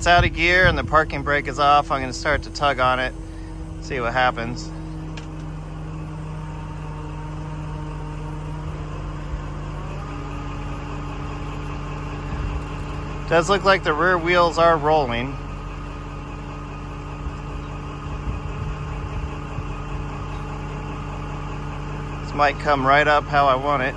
It's out of gear and the parking brake is off. I'm going to start to tug on it, see what happens. Does look like the rear wheels are rolling. This might come right up how I want it.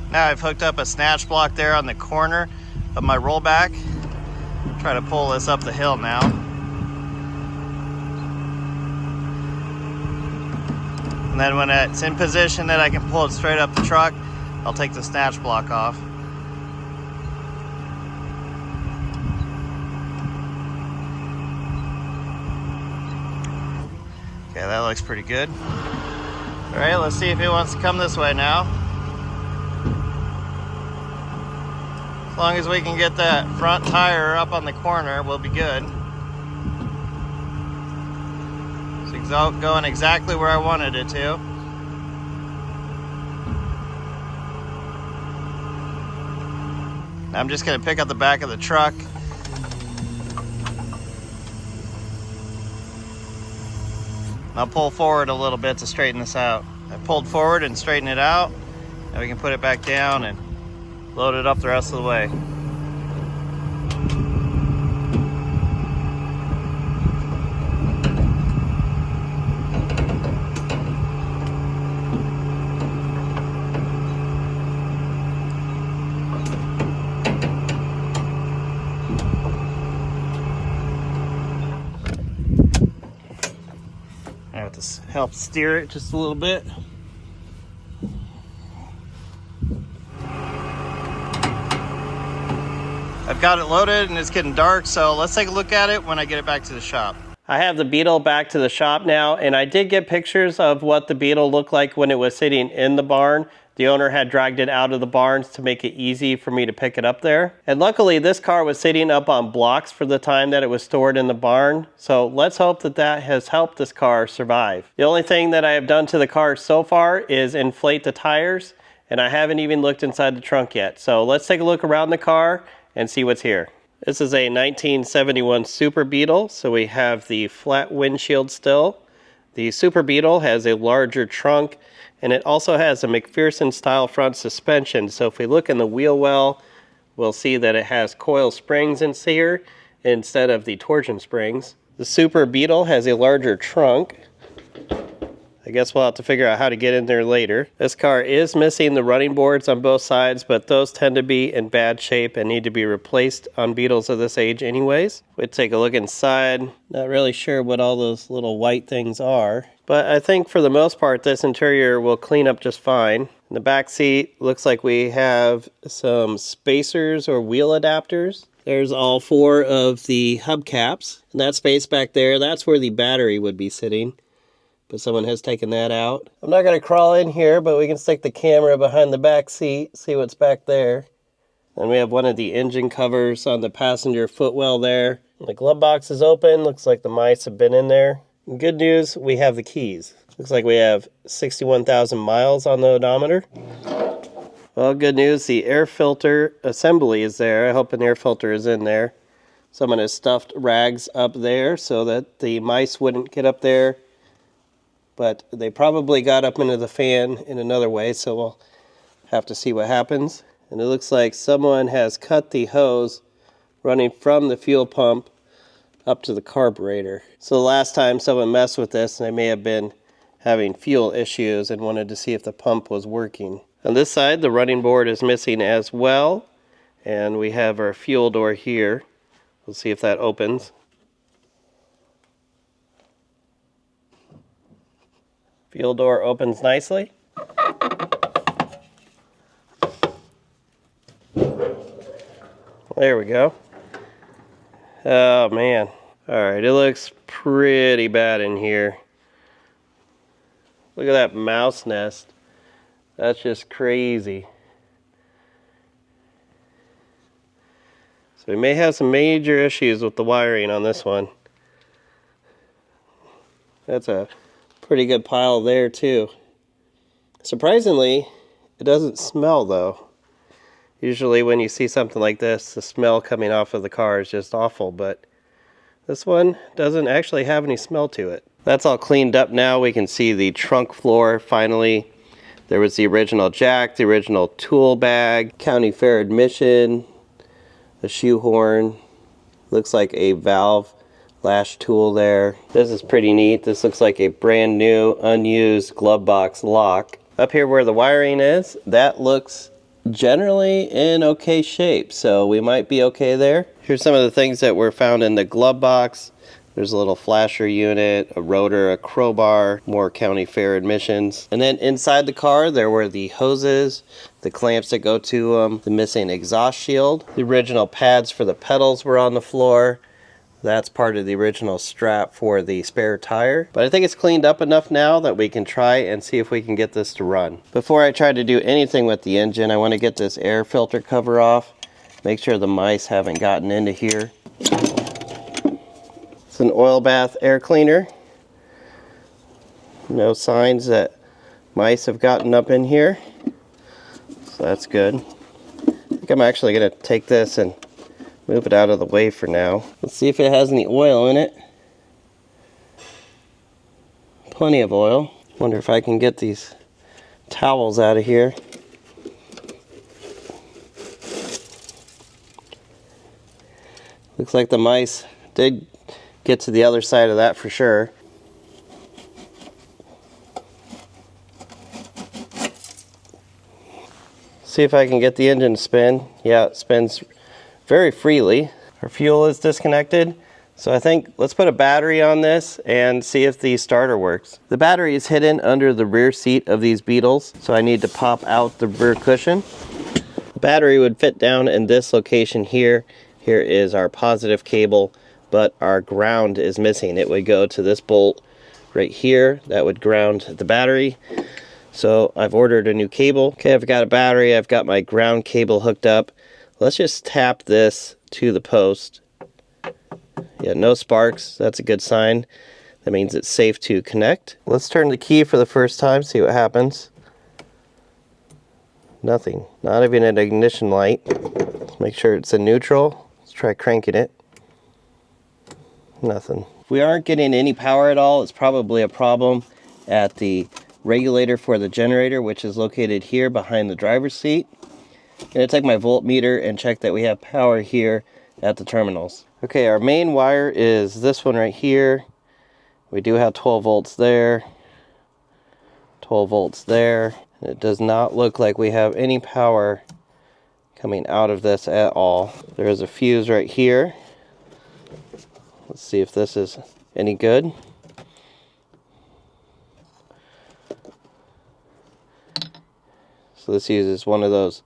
Now I've hooked up a snatch block there on the corner of my rollback. Try to pull this up the hill now. And then when it's in position that I can pull it straight up the truck, I'll take the snatch block off. Okay, that looks pretty good. All right, let's see if it wants to come this way now. As long as we can get that front tire up on the corner, we'll be good. It's going exactly where I wanted it to. I'm just going to pick up the back of the truck. I'll pull forward a little bit to straighten this out. I pulled forward and straightened it out. Now we can put it back down and load it up the rest of the way. I have to help steer it just a little bit. I've got it loaded and it's getting dark, so let's take a look at it when I get it back to the shop. I have the Beetle back to the shop now, and I did get pictures of what the Beetle looked like when it was sitting in the barn. The owner had dragged it out of the barns to make it easy for me to pick it up there. And luckily this car was sitting up on blocks for the time that it was stored in the barn. So let's hope that that has helped this car survive. The only thing that I have done to the car so far is inflate the tires, and I haven't even looked inside the trunk yet. So let's take a look around the car and see what's here. This is a 1971 Super Beetle, so we have the flat windshield still. The Super Beetle has a larger trunk, and it also has a McPherson style front suspension. So if we look in the wheel well, we'll see that it has coil springs in here instead of the torsion springs. The Super Beetle has a larger trunk. I guess we'll have to figure out how to get in there later. This car is missing the running boards on both sides, but those tend to be in bad shape and need to be replaced on Beetles of this age anyways. We'll take a look inside. Not really sure what all those little white things are, but I think for the most part this interior will clean up just fine. In the back seat, looks like we have some spacers or wheel adapters. There's all four of the hubcaps. And that space back there, that's where the battery would be sitting. But someone has taken that out. I'm not going to crawl in here, but we can stick the camera behind the back seat, see what's back there. And we have one of the engine covers on the passenger footwell there. The glove box is open. Looks like the mice have been in there. And good news, we have the keys. Looks like we have 61,000 miles on the odometer. Well, good news, the air filter assembly is there. I hope an air filter is in there. Someone has stuffed rags up there so that the mice wouldn't get up there. But they probably got up into the fan in another way, so we'll have to see what happens. And it looks like someone has cut the hose running from the fuel pump up to the carburetor. So the last time someone messed with this, they may have been having fuel issues and wanted to see if the pump was working. On this side, the running board is missing as well. And we have our fuel door here. We'll see if that opens. Fuel door opens nicely. There we go. Oh man. Alright, it looks pretty bad in here. Look at that mouse nest. That's just crazy. So we may have some major issues with the wiring on this one. That's a pretty good pile there too. Surprisingly, it doesn't smell though. Usually when you see something like this, the smell coming off of the car is just awful, but this one doesn't actually have any smell to it. That's all cleaned up now. We can see the trunk floor finally. There was the original jack, the original tool bag, county fair admission, a shoehorn, looks like a valve lash tool there. This is pretty neat. This looks like a brand new unused glove box lock. Up here where the wiring is, that looks generally in okay shape, so we might be okay there. Here's some of the things that were found in the glove box. There's a little flasher unit, a rotor, a crowbar, more county fair admissions. And then inside the car there were the hoses, the clamps that go to them, the missing exhaust shield. The original pads for the pedals were on the floor. That's part of the original strap for the spare tire. But I think it's cleaned up enough now that we can try and see if we can get this to run. Before I try to do anything with the engine, I want to get this air filter cover off. Make sure the mice haven't gotten into here. It's an oil bath air cleaner. No signs that mice have gotten up in here. So that's good. I think I'm actually going to take this and move it out of the way for now. Let's see if it has any oil in it. Plenty of oil. Wonder if I can get these towels out of here. Looks like the mice did get to the other side of that for sure. See if I can get the engine to spin. Yeah, it spins very freely. Our fuel is disconnected, so I think let's put a battery on this and see if the starter works. The battery is hidden under the rear seat of these Beetles, so I need to pop out the rear cushion. The battery would fit down in this location here. Here is our positive cable, but our ground is missing. It would go to this bolt right here. That would ground the battery. So I've ordered a new cable. Okay, I've got a battery. I've got my ground cable hooked up. Let's just tap this to the post. Yeah, no sparks. That's a good sign. That means it's safe to connect. Let's turn the key for the first time, see what happens. Nothing. Not even an ignition light. Make sure it's in neutral. Let's try cranking it. Nothing. If we aren't getting any power at all, it's probably a problem at the regulator for the generator, which is located here behind the driver's seat. I'm going to take my voltmeter and check that we have power here at the terminals. Okay, our main wire is this one right here. We do have 12 volts there, 12 volts there. It does not look like we have any power coming out of this at all. There is a fuse right here. Let's see if this is any good. So this uses one of those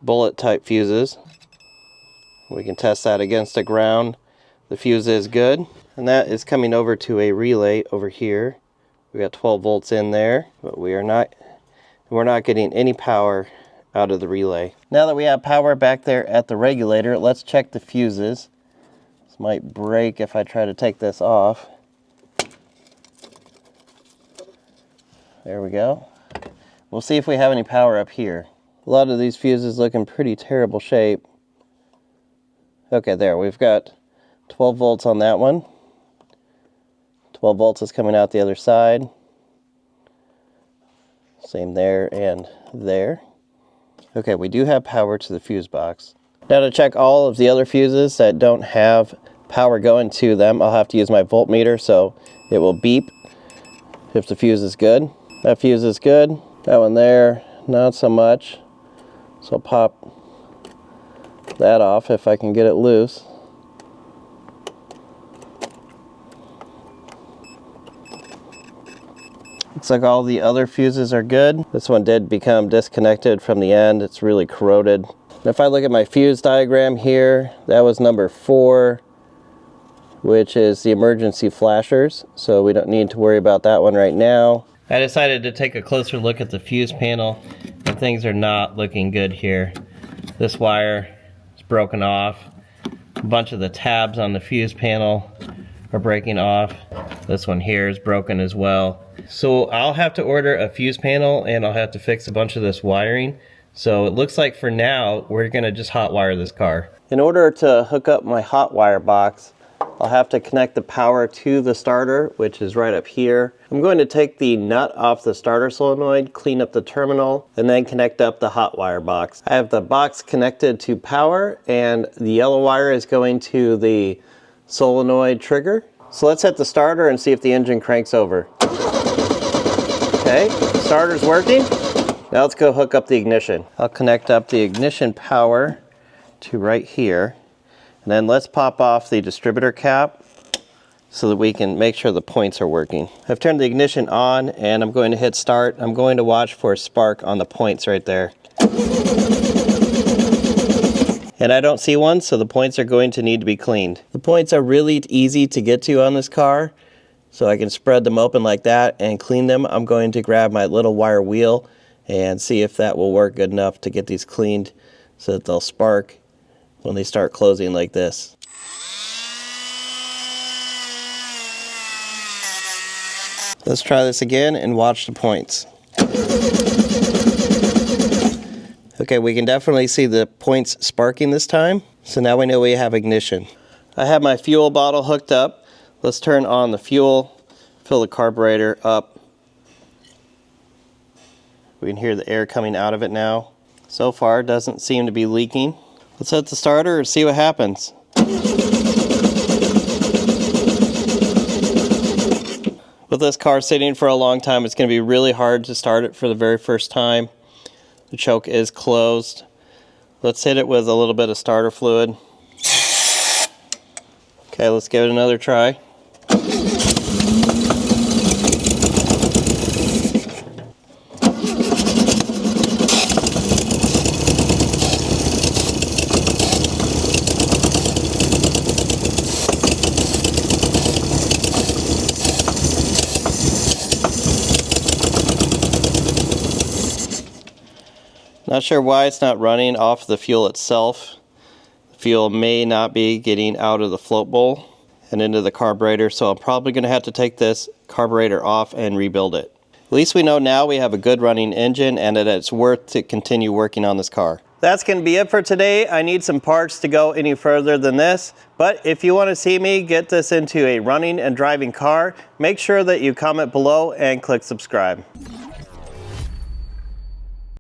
bullet type fuses. We can test that against the ground. The fuse is good, and that is coming over to a relay over here. We got 12 volts in there, but we're not getting any power out of the relay. Now that we have power back there at the regulator, let's check the fuses. This might break if I try to take this off. There we go. We'll see if we have any power up here. A lot of these fuses look in pretty terrible shape. Okay, there, we've got 12 volts on that one. 12 volts is coming out the other side. Same there and there. Okay, we do have power to the fuse box. Now to check all of the other fuses that don't have power going to them, I'll have to use my voltmeter, so it will beep if the fuse is good. That fuse is good. That one there, not so much. So I'll pop that off if I can get it loose. Looks like all the other fuses are good. This one did become disconnected from the end. It's really corroded. And if I look at my fuse diagram here, that was number 4, which is the emergency flashers. So we don't need to worry about that one right now. I decided to take a closer look at the fuse panel, and things are not looking good here. This wire is broken off. A bunch of the tabs on the fuse panel are breaking off. This one here is broken as well. So I'll have to order a fuse panel, and I'll have to fix a bunch of this wiring. So it looks like for now, we're gonna just hot wire this car. In order to hook up my hot wire box, I'll have to connect the power to the starter, which is right up here. I'm going to take the nut off the starter solenoid, clean up the terminal, and then connect up the hot wire box. I have the box connected to power, and the yellow wire is going to the solenoid trigger. So let's hit the starter and see if the engine cranks over. Okay, the starter's working. Now let's go hook up the ignition. I'll connect up the ignition power to right here. And then let's pop off the distributor cap so that we can make sure the points are working. I've turned the ignition on and I'm going to hit start. I'm going to watch for a spark on the points right there. And I don't see one, so the points are going to need to be cleaned. The points are really easy to get to on this car, so I can spread them open like that and clean them. I'm going to grab my little wire wheel and see if that will work good enough to get these cleaned so that they'll spark when they start closing like this. Let's try this again and watch the points. Okay, we can definitely see the points sparking this time. So now we know we have ignition. I have my fuel bottle hooked up. Let's turn on the fuel, fill the carburetor up. We can hear the air coming out of it now. So far, it doesn't seem to be leaking. Let's hit the starter and see what happens. With this car sitting for a long time, it's going to be really hard to start it for the very first time. The choke is closed. Let's hit it with a little bit of starter fluid. Okay, let's give it another try. Not sure why it's not running off the fuel itself. The fuel may not be getting out of the float bowl and into the carburetor, so I'm probably going to have to take this carburetor off and rebuild it. At least we know now we have a good running engine and that it's worth to continue working on this car. That's going to be it for today. I need some parts to go any further than this, but if you want to see me get this into a running and driving car, make sure that you comment below and click subscribe.